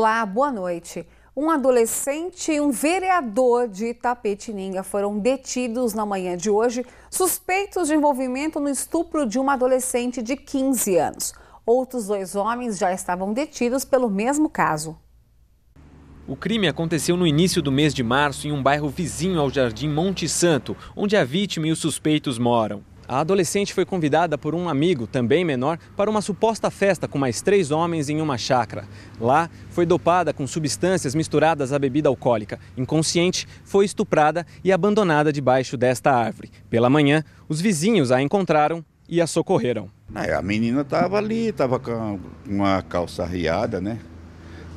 Olá, boa noite. Um adolescente e um vereador de Itapetininga foram detidos na manhã de hoje, suspeitos de envolvimento no estupro de uma adolescente de 15 anos. Outros 2 homens já estavam detidos pelo mesmo caso. O crime aconteceu no início do mês de março em um bairro vizinho ao Jardim Monte Santo, onde a vítima e os suspeitos moram. A adolescente foi convidada por um amigo, também menor, para uma suposta festa com mais 3 homens em uma chácara. Lá, foi dopada com substâncias misturadas à bebida alcoólica. Inconsciente, foi estuprada e abandonada debaixo desta árvore. Pela manhã, os vizinhos a encontraram e a socorreram. A menina estava ali, estava com uma calça arriada, né?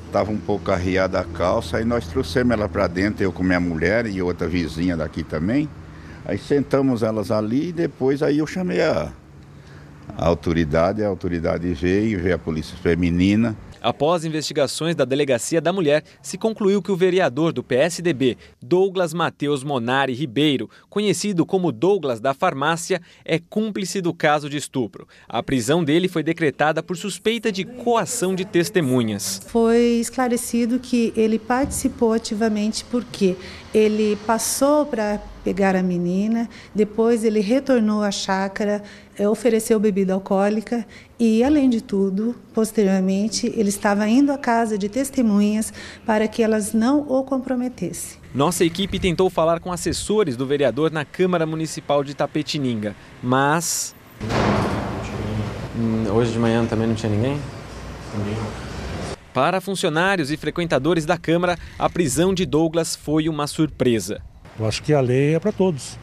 Estava um pouco arriada a calça, aí nós trouxemos ela para dentro, eu com minha mulher e outra vizinha daqui também. Aí sentamos elas ali e depois aí eu chamei a autoridade veio a polícia feminina. Após investigações da Delegacia da Mulher, se concluiu que o vereador do PSDB, Douglas Matheus Monari Ribeiro, conhecido como Douglas da Farmácia, é cúmplice do caso de estupro. A prisão dele foi decretada por suspeita de coação de testemunhas. Foi esclarecido que ele participou ativamente porque ele passou para pegar a menina, depois ele retornou à chácara, ofereceu bebida alcoólica e, além de tudo, posteriormente, ele estava indo à casa de testemunhas para que elas não o comprometessem. Nossa equipe tentou falar com assessores do vereador na Câmara Municipal de Itapetininga, mas... Hoje de manhã também não tinha ninguém? Para funcionários e frequentadores da Câmara, a prisão de Douglas foi uma surpresa. Eu acho que a lei é para todos.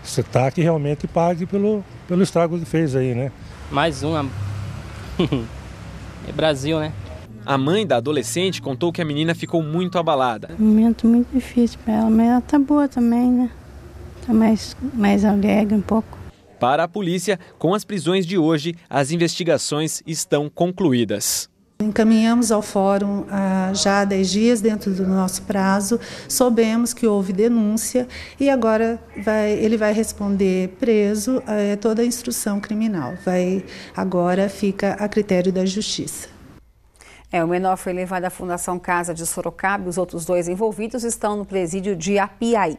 Você tá que realmente pague pelo estrago que fez aí, né? Mais uma. É Brasil, né? A mãe da adolescente contou que a menina ficou muito abalada. Um momento muito difícil para ela, mas ela tá boa também, né? Tá mais alegre um pouco. Para a polícia, com as prisões de hoje, as investigações estão concluídas. Encaminhamos ao fórum já há 10 dias, dentro do nosso prazo, soubemos que houve denúncia e agora ele vai responder preso toda a instrução criminal. Agora fica a critério da justiça. O menor foi levado à Fundação Casa de Sorocaba e os outros 2 envolvidos estão no presídio de Apiaí.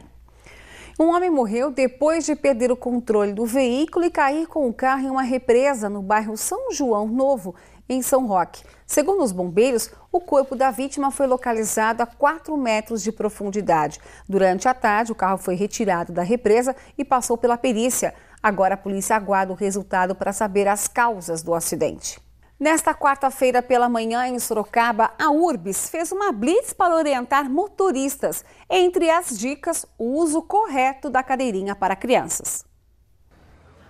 Um homem morreu depois de perder o controle do veículo e cair com o carro em uma represa no bairro São João Novo, em São Roque. Segundo os bombeiros, o corpo da vítima foi localizado a 4 metros de profundidade. Durante a tarde, o carro foi retirado da represa e passou pela perícia. Agora a polícia aguarda o resultado para saber as causas do acidente. Nesta quarta-feira pela manhã, em Sorocaba, a Urbis fez uma blitz para orientar motoristas. Entre as dicas, o uso correto da cadeirinha para crianças.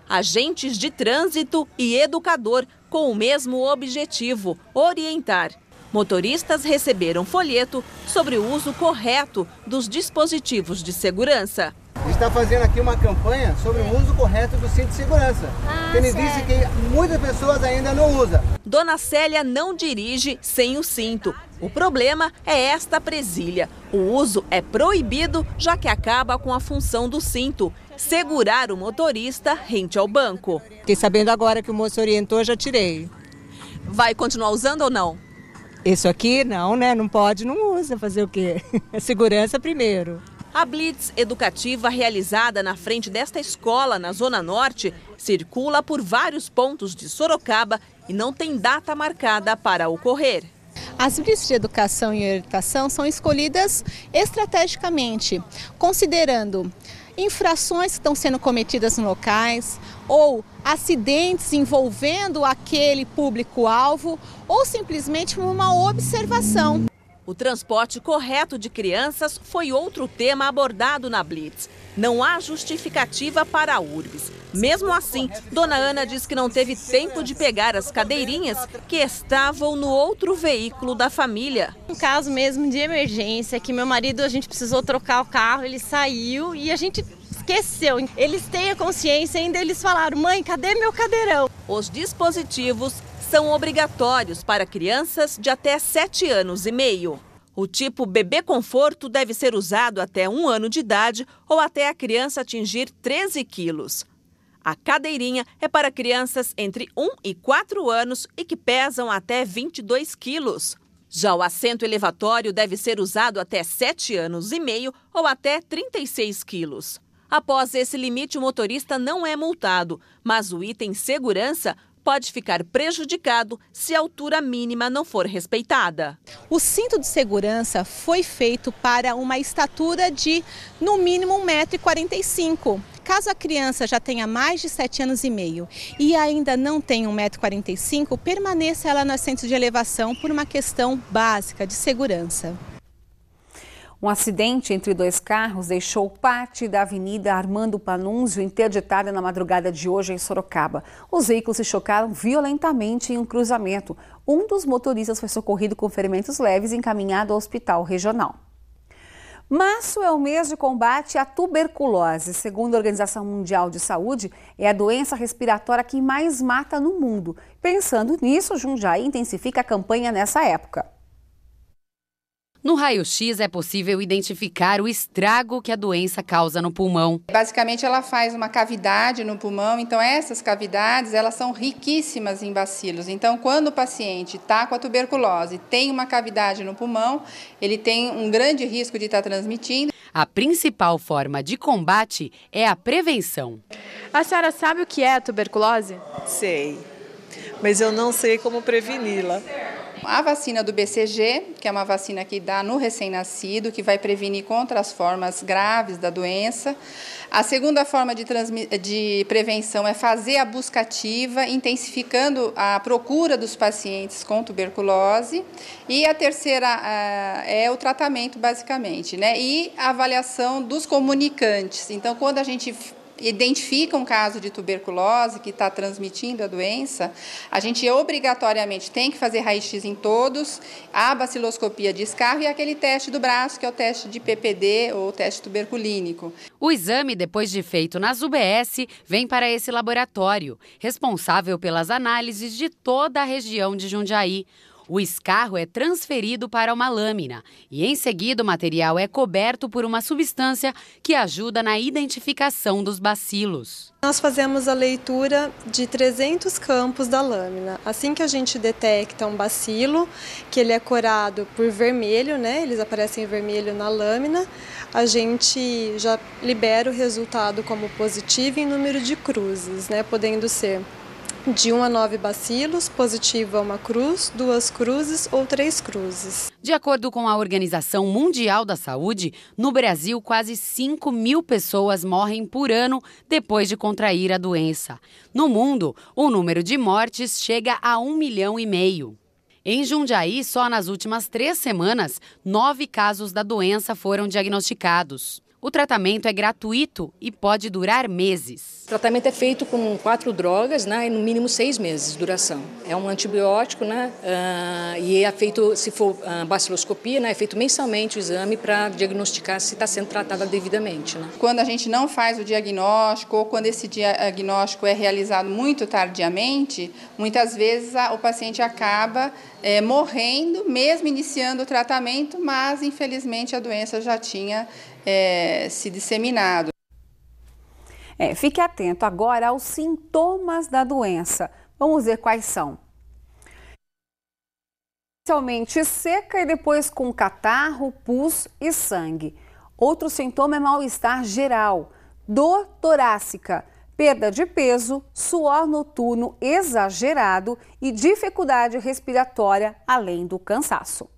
Agentes de trânsito e educador com o mesmo objetivo, orientar. Motoristas receberam folheto sobre o uso correto dos dispositivos de segurança. A gente está fazendo aqui uma campanha sobre o uso correto do cinto de segurança. Ele disse que muitas pessoas ainda não usam. Dona Célia não dirige sem o cinto. O problema é esta presilha. O uso é proibido, já que acaba com a função do cinto: segurar o motorista rente ao banco. Fiquei sabendo agora que o moço orientou, já tirei. Vai continuar usando ou não? Isso aqui não, né? Não pode, não usa. Fazer o quê? Segurança primeiro. A blitz educativa realizada na frente desta escola na Zona Norte circula por vários pontos de Sorocaba e não tem data marcada para ocorrer. As blitz de educação e orientação são escolhidas estrategicamente, considerando infrações que estão sendo cometidas em locais ou acidentes envolvendo aquele público-alvo ou simplesmente uma observação. O transporte correto de crianças foi outro tema abordado na blitz. Não há justificativa para a Urbis. Mesmo assim, Dona Ana diz que não teve tempo de pegar as cadeirinhas que estavam no outro veículo da família. Um caso mesmo de emergência, que meu marido, a gente precisou trocar o carro, ele saiu e a gente esqueceu. Eles têm a consciência, ainda eles falaram: mãe, cadê meu cadeirão? Os dispositivos são obrigatórios para crianças de até 7 anos e meio. O tipo bebê conforto deve ser usado até 1 ano de idade ou até a criança atingir 13 quilos. A cadeirinha é para crianças entre 1 e 4 anos e que pesam até 22 quilos. Já o assento elevatório deve ser usado até 7 anos e meio ou até 36 quilos. Após esse limite, o motorista não é multado, mas o item segurança pode ficar prejudicado se a altura mínima não for respeitada. O cinto de segurança foi feito para uma estatura de, no mínimo, 1,45 m. Caso a criança já tenha mais de 7 anos e meio e ainda não tenha 1,45 m, permaneça ela no assento de elevação por uma questão básica de segurança. Um acidente entre dois carros deixou parte da Avenida Armando Panunzio interditada na madrugada de hoje em Sorocaba. Os veículos se chocaram violentamente em um cruzamento. Um dos motoristas foi socorrido com ferimentos leves e encaminhado ao hospital regional. Março é o mês de combate à tuberculose. Segundo a Organização Mundial de Saúde, é a doença respiratória que mais mata no mundo. Pensando nisso, Jundiaí intensifica a campanha nessa época. No raio-x é possível identificar o estrago que a doença causa no pulmão. Basicamente ela faz uma cavidade no pulmão, então essas cavidades elas são riquíssimas em bacilos. Então quando o paciente está com a tuberculose e tem uma cavidade no pulmão, ele tem um grande risco de estar transmitindo. A principal forma de combate é a prevenção. A senhora sabe o que é a tuberculose? Sei, mas eu não sei como preveni-la. A vacina do BCG, que é uma vacina que dá no recém-nascido, que vai prevenir contra as formas graves da doença. A segunda forma de prevenção é fazer a busca ativa, intensificando a procura dos pacientes com tuberculose. E a terceira é o tratamento, basicamente, né? E a avaliação dos comunicantes. Então, quando a gente identifica um caso de tuberculose que está transmitindo a doença, a gente obrigatoriamente tem que fazer raio-x em todos, a baciloscopia de escarro e aquele teste do braço, que é o teste de PPD ou teste tuberculínico. O exame, depois de feito nas UBS, vem para esse laboratório, responsável pelas análises de toda a região de Jundiaí. O escarro é transferido para uma lâmina e, em seguida, o material é coberto por uma substância que ajuda na identificação dos bacilos. Nós fazemos a leitura de 300 campos da lâmina. Assim que a gente detecta um bacilo, que ele é corado por vermelho, né? Eles aparecem em vermelho na lâmina, a gente já libera o resultado como positivo em número de cruzes, né? Podendo ser de 1 a 9 bacilos, positivo a 1 cruz, 2 cruzes ou 3 cruzes. De acordo com a Organização Mundial da Saúde, no Brasil, quase 5.000 pessoas morrem por ano depois de contrair a doença. No mundo, o número de mortes chega a 1,5 milhão. Em Jundiaí, só nas últimas 3 semanas, 9 casos da doença foram diagnosticados. O tratamento é gratuito e pode durar meses. O tratamento é feito com 4 drogas, né, e no mínimo 6 meses de duração. É um antibiótico, né, e é feito, se for baciloscopia, né, é feito mensalmente o exame para diagnosticar se está sendo tratada devidamente. Né. Quando a gente não faz o diagnóstico ou quando esse diagnóstico é realizado muito tardiamente, muitas vezes o paciente acaba morrendo, mesmo iniciando o tratamento, mas infelizmente a doença já tinha se disseminado. Fique atento agora aos sintomas da doença. Vamos ver quais são. Inicialmente seca e depois com catarro, pus e sangue. Outro sintoma é mal-estar geral, dor torácica, perda de peso, suor noturno exagerado e dificuldade respiratória, além do cansaço.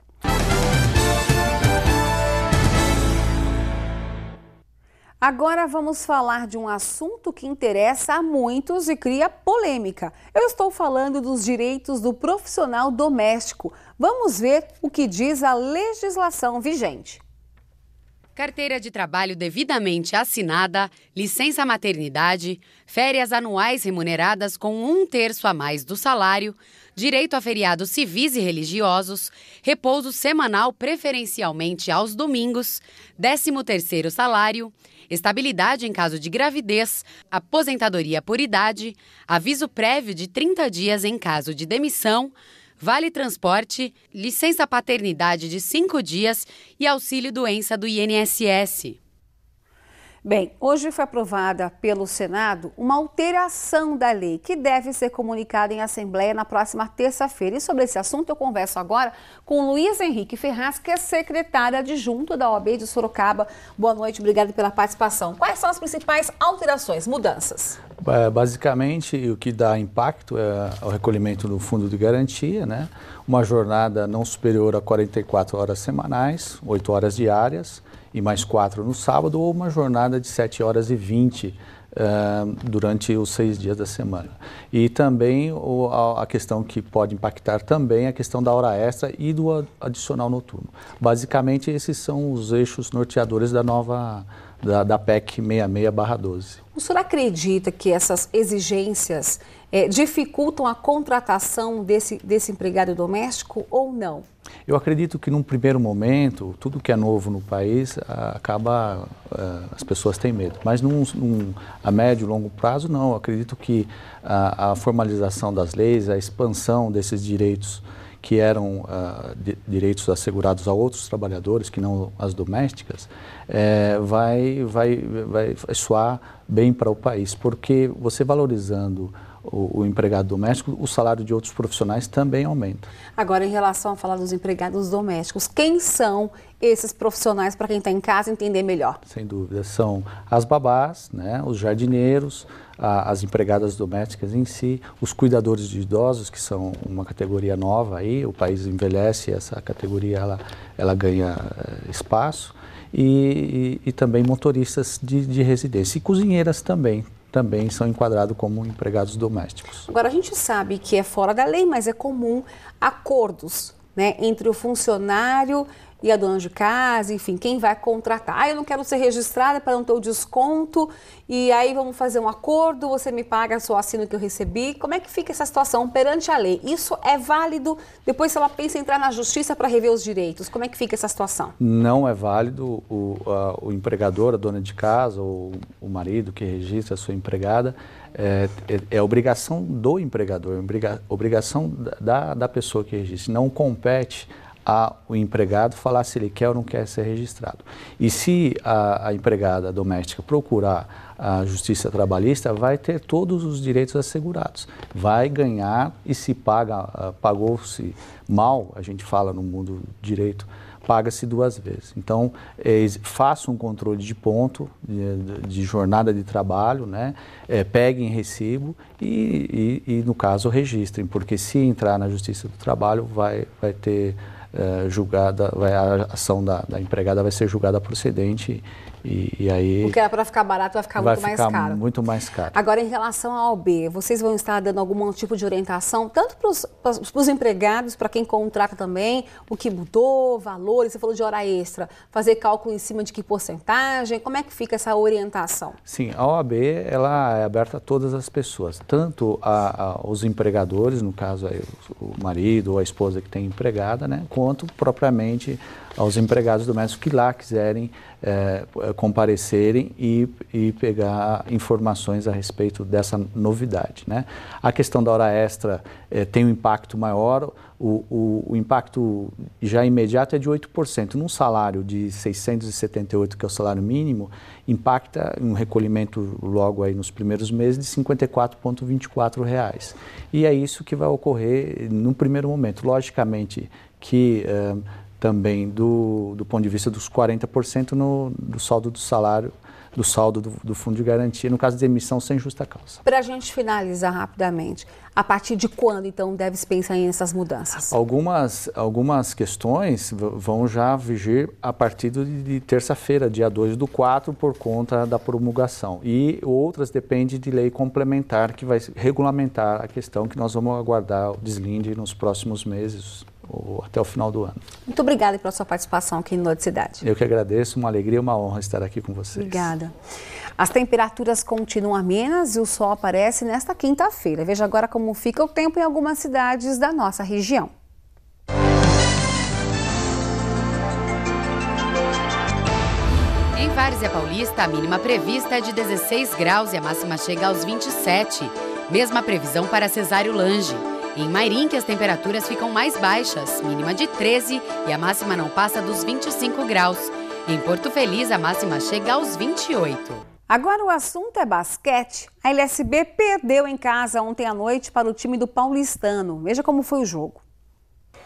Agora vamos falar de um assunto que interessa a muitos e cria polêmica. Eu estou falando dos direitos do profissional doméstico. Vamos ver o que diz a legislação vigente. Carteira de trabalho devidamente assinada, licença maternidade, férias anuais remuneradas com 1/3 a mais do salário, direito a feriados civis e religiosos, repouso semanal preferencialmente aos domingos, 13º salário, estabilidade em caso de gravidez, aposentadoria por idade, aviso prévio de 30 dias em caso de demissão, vale transporte, licença paternidade de 5 dias e auxílio doença do INSS. Bem, hoje foi aprovada pelo Senado uma alteração da lei que deve ser comunicada em Assembleia na próxima terça-feira. E sobre esse assunto eu converso agora com Luiz Henrique Ferraz, que é secretário adjunto da OAB de Sorocaba. Boa noite, obrigada pela participação. Quais são as principais alterações, mudanças? Basicamente, o que dá impacto é o recolhimento do fundo de garantia, né? Uma jornada não superior a 44 horas semanais, 8 horas diárias, e mais 4 no sábado, ou uma jornada de 7 horas e 20 durante os 6 dias da semana. E também a questão que pode impactar também a questão da hora extra e do adicional noturno. Basicamente, esses são os eixos norteadores da PEC 66/12. O senhor acredita que essas exigências dificultam a contratação desse empregado doméstico ou não? Eu acredito que num primeiro momento, tudo que é novo no país, as pessoas têm medo. Mas a médio e longo prazo, não. Eu acredito que a formalização das leis, a expansão desses direitos que eram direitos assegurados a outros trabalhadores, que não as domésticas, vai soar bem para o país, porque você valorizando o empregado doméstico, o salário de outros profissionais também aumenta. Agora, em relação a falar dos empregados domésticos, quem são esses profissionais para quem está em casa entender melhor? Sem dúvida, são as babás, né, os jardineiros, as empregadas domésticas em si, os cuidadores de idosos, que são uma categoria nova aí, o país envelhece, essa categoria ela ganha espaço, e também motoristas de residência, e cozinheiras também são enquadrados como empregados domésticos. Agora, a gente sabe que é fora da lei, mas é comum acordos, né, entre o funcionário e a dona de casa, enfim, quem vai contratar. Eu não quero ser registrada para não ter o desconto, e aí vamos fazer um acordo, você me paga só o assino que eu recebi. Como é que fica essa situação perante a lei? Isso é válido? Depois, se ela pensa em entrar na justiça para rever os direitos, como é que fica essa situação? Não é válido. O empregador, a dona de casa, ou o marido que registra a sua empregada, é obrigação do empregador, obrigação da pessoa que registra. Não compete ao empregado falar se ele quer ou não quer ser registrado. E se a empregada doméstica procurar a justiça trabalhista, vai ter todos os direitos assegurados. Vai ganhar, e se pagou-se mal, a gente fala no mundo do direito, paga-se 2 vezes. Então, faça um controle de ponto, de jornada de trabalho, né? Peguem recibo e, no caso, registrem, porque se entrar na Justiça do Trabalho, vai ter a ação da empregada vai ser julgada procedente, e aí... O que era para ficar barato vai ficar muito mais caro. Agora, em relação à OAB, vocês vão estar dando algum tipo de orientação, tanto para os empregados, para quem contrata também, o que mudou, valores, você falou de hora extra, fazer cálculo em cima de que porcentagem, como é que fica essa orientação? Sim, a OAB ela é aberta a todas as pessoas, tanto aos empregadores, no caso aí, o marido ou a esposa que tem empregada, né, quanto propriamente aos empregados domésticos que lá quiserem comparecerem e pegar informações a respeito dessa novidade, né? A questão da hora extra tem um impacto maior, o impacto já imediato é de 8%. Num salário de 678, que é o salário mínimo, impacta um recolhimento logo aí nos primeiros meses de R$ 54,24. E é isso que vai ocorrer no primeiro momento. Logicamente que também do ponto de vista dos 40% do saldo do salário, do saldo do fundo de garantia, no caso de demissão sem justa causa. Para a gente finalizar rapidamente, a partir de quando, então, deve-se pensar nessas mudanças? Algumas questões vão já vigir a partir de terça-feira, dia 2/4, por conta da promulgação. E outras dependem de lei complementar, que vai regulamentar a questão, que nós vamos aguardar o deslinde nos próximos meses, ou até o final do ano. Muito obrigada pela sua participação aqui no Noite Cidade. Eu que agradeço, uma alegria e uma honra estar aqui com vocês. Obrigada. As temperaturas continuam amenas e o sol aparece nesta quinta-feira. Veja agora como fica o tempo em algumas cidades da nossa região. Em Várzea Paulista, a mínima prevista é de 16 graus e a máxima chega aos 27. Mesma previsão para Cesário Lange. Em Mairim, as temperaturas ficam mais baixas, mínima de 13 e a máxima não passa dos 25 graus. Em Porto Feliz, a máxima chega aos 28. Agora o assunto é basquete. A LSB perdeu em casa ontem à noite para o time do Paulistano. Veja como foi o jogo.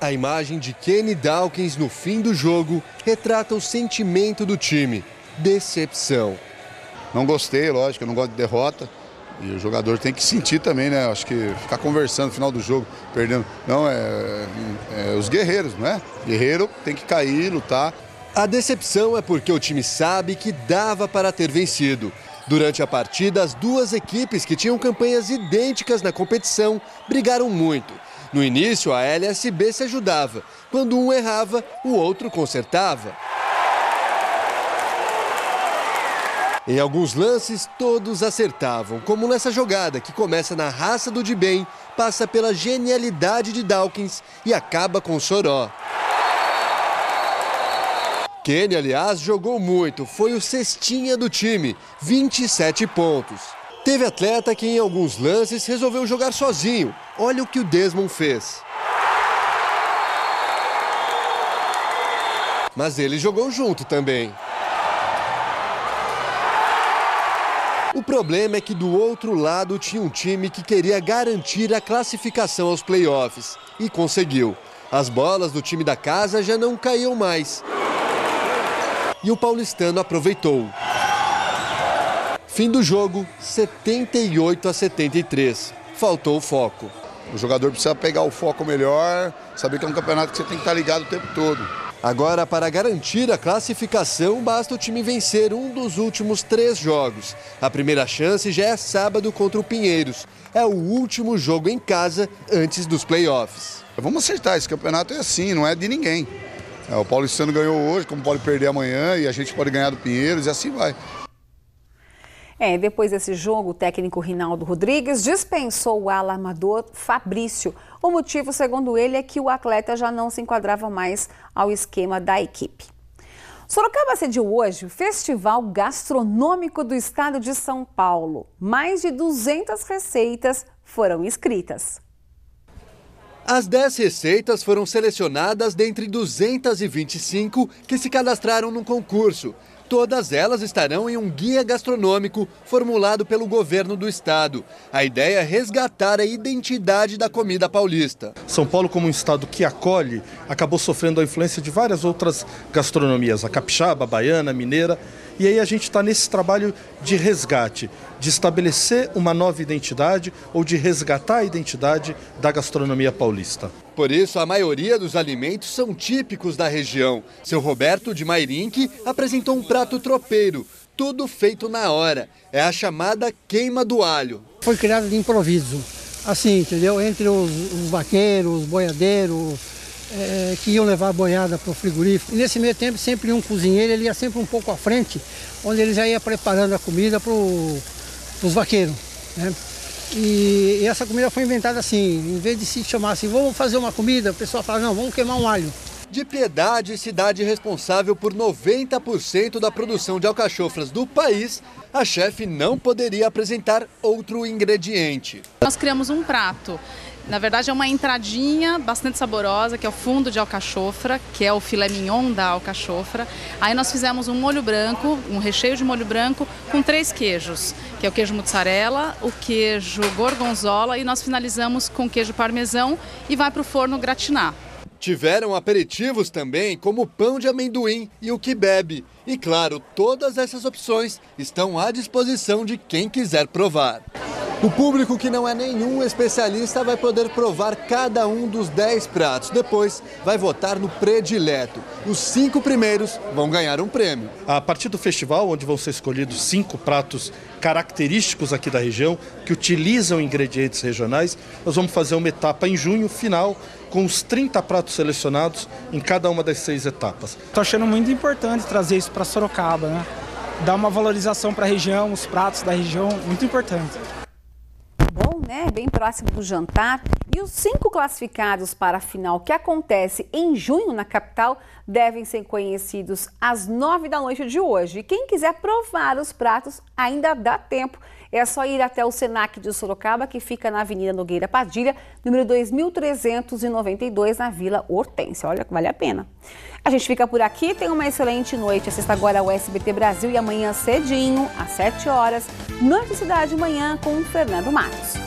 A imagem de Kenny Dawkins no fim do jogo retrata o sentimento do time. Decepção. Não gostei, lógico, eu não gosto de derrota. E o jogador tem que sentir também, né? Acho que ficar conversando no final do jogo, perdendo. Não, é os guerreiros, não é? Guerreiro tem que cair, lutar. A decepção é porque o time sabe que dava para ter vencido. Durante a partida, as duas equipes que tinham campanhas idênticas na competição brigaram muito. No início, a LSB se ajudava. Quando um errava, o outro consertava. Em alguns lances, todos acertavam, como nessa jogada que começa na raça do Dibem, passa pela genialidade de Dawkins e acaba com Soró. Kenny, aliás, jogou muito, foi o cestinha do time, 27 pontos. Teve atleta que em alguns lances resolveu jogar sozinho. Olha o que o Desmond fez. Mas ele jogou junto também. O problema é que do outro lado tinha um time que queria garantir a classificação aos playoffs. E conseguiu. As bolas do time da casa já não caíam mais. E o paulistano aproveitou. Fim do jogo, 78-73. Faltou o foco. O jogador precisa pegar o foco melhor, saber que é um campeonato que você tem que estar ligado o tempo todo. Agora, para garantir a classificação, basta o time vencer um dos últimos 3 jogos. A primeira chance já é sábado contra o Pinheiros. É o último jogo em casa antes dos playoffs. Vamos acertar, esse campeonato é assim, não é de ninguém. O Paulistano ganhou hoje, como pode perder amanhã, e a gente pode ganhar do Pinheiros e assim vai. Depois desse jogo, o técnico Rinaldo Rodrigues dispensou o ala armador Fabrício. O motivo, segundo ele, é que o atleta já não se enquadrava mais ao esquema da equipe. Sorocaba sediou hoje o Festival Gastronômico do Estado de São Paulo. Mais de 200 receitas foram inscritas. As 10 receitas foram selecionadas dentre 225 que se cadastraram no concurso. Todas elas estarão em um guia gastronômico formulado pelo governo do estado. A ideia é resgatar a identidade da comida paulista. São Paulo, como um estado que acolhe, acabou sofrendo a influência de várias outras gastronomias, a capixaba, a baiana, a mineira. E aí a gente está nesse trabalho de resgate, de estabelecer uma nova identidade ou de resgatar a identidade da gastronomia paulista. Por isso, a maioria dos alimentos são típicos da região. Seu Roberto de Mairinque apresentou um prato tropeiro, tudo feito na hora. É a chamada queima do alho. Foi criado de improviso, assim, entendeu? Entre os vaqueiros, os boiadeiros, que iam levar a boiada para o frigorífico. E nesse meio tempo, sempre um cozinheiro, ele ia sempre um pouco à frente, onde ele já ia preparando a comida para os vaqueiros, né? E essa comida foi inventada assim, em vez de se chamar assim, vamos fazer uma comida, o pessoal fala, não, vamos queimar um alho. De Piedade, cidade responsável por 90% da produção de alcachofras do país, a chefe não poderia apresentar outro ingrediente. Nós criamos um prato. Na verdade é uma entradinha bastante saborosa, que é o fundo de alcachofra, que é o filé mignon da alcachofra. Aí nós fizemos um molho branco, um recheio de molho branco com 3 queijos, que é o queijo mussarela, o queijo gorgonzola e nós finalizamos com queijo parmesão e vai para o forno gratinar. Tiveram aperitivos também, como o pão de amendoim e o kibebe. E claro, todas essas opções estão à disposição de quem quiser provar. O público que não é nenhum especialista vai poder provar cada um dos 10 pratos. Depois vai votar no predileto. Os 5 primeiros vão ganhar um prêmio. A partir do festival, onde vão ser escolhidos 5 pratos característicos aqui da região, que utilizam ingredientes regionais, nós vamos fazer uma etapa em junho, final, com os 30 pratos selecionados em cada uma das 6 etapas. Estou achando muito importante trazer isso para Sorocaba, né? Dar uma valorização para a região, os pratos da região, muito importante. Bom, né? Bem próximo do jantar. E os 5 classificados para a final, que acontece em junho na capital, devem ser conhecidos às 9 da noite de hoje. E quem quiser provar os pratos, ainda dá tempo. É só ir até o Senac de Sorocaba, que fica na Avenida Nogueira Padilha, número 2392, na Vila Hortência. Olha, vale a pena. A gente fica por aqui, tenha uma excelente noite. Assista agora ao SBT Brasil e amanhã cedinho, às 7 horas, Noite Cidade Manhã com o Fernando Matos.